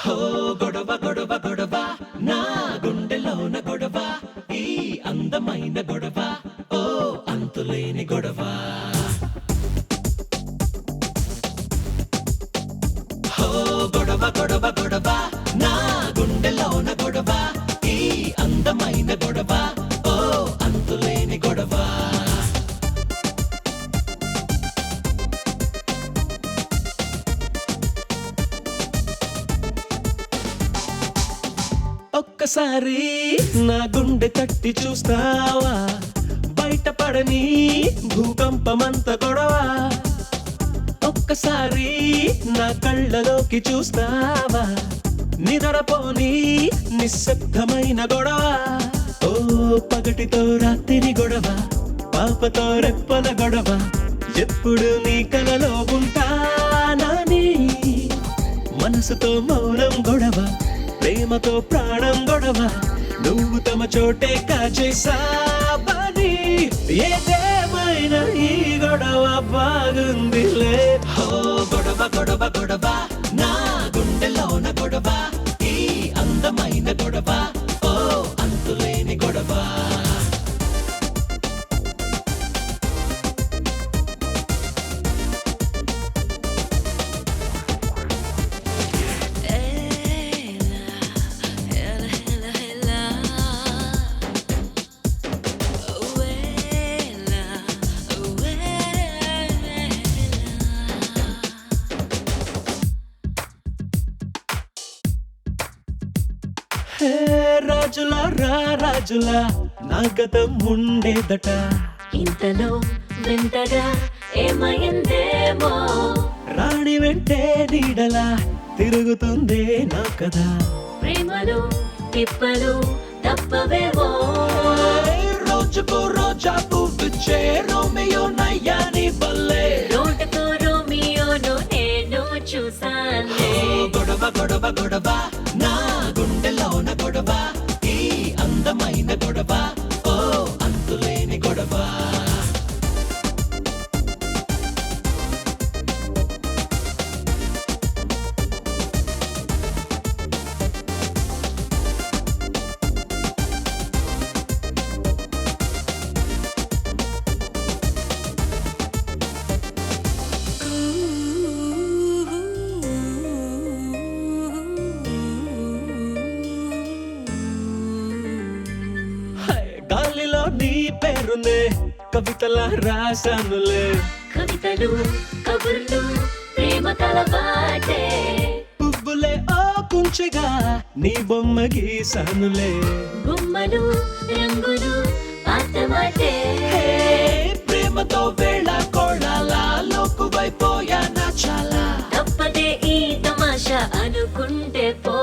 హో గొడవ గొడవ గొడవ నా గుండెలోన గొడవ ఈ అందమైన గొడవ ఓ అంతులేని గొడవ హో గొడవ గొడవ గొడవ నా గుండెలోన గొడవ ఈ అందమైన గొడవ ఓ అంతులేని గొడవ ఒక్కసారి నా గుండె తట్టి చూస్తావా బయటపడని భూకంపమంత గొడవ ఒక్కసారి నా కళ్ళలోకి చూస్తావా నిద్రపోని నిశ్శబ్దమైన గొడవ ఓ పగటితో రాత్రి గొడవ పాపతో రెప్పల గొడవ ఎప్పుడు నీ కలలో ఉంటానని మనసుతో మౌనం గొడవ ప్రేమతో ప్రాణం గొడవ నువ్వు తమ చోటే కాచేసావని ఏదేమైనా ఈ గొడవ బాగుందిలే హో గొడవ గొడవ గొడవ నా గుండెలోన గొడవ ఈ అందమైన గొడవ ఓ అంతులేని గొడవ హే రాజులా రా రాజులా నా గతం ఉండేదట ఇంతలో వింతగా ఏమైందేమో రాణి వెంటే నీడలా తిరుగుతుందే నా కథ ప్రేమలు తిప్పలు తప్పవేమో రోజుకు రోజా పువ్విచ్చే రోమియో నయ్యాని బల్లే రోడ్డుకు రోమియోను నేను చూసానే గొడవ గొడవ గొడవ నా గుండెలోన గొడవ ఈ అందమైన గొడవ ఓ అంతులేని గొడవ గాలిలో నీ పేరునే కవితలా రాశానులే కవితలు కబుర్లు ప్రేమ కలవాటే పువ్వులే ఓ కుంచెగా నీ బొమ్మ గీసానులే బొమ్మలు రంగులు పాతమాటే ప్రేమతో వేళ కోళాలా లోకువైపోయానా చాలా తప్పదే ఈ తమాషా అనుకుంటే పో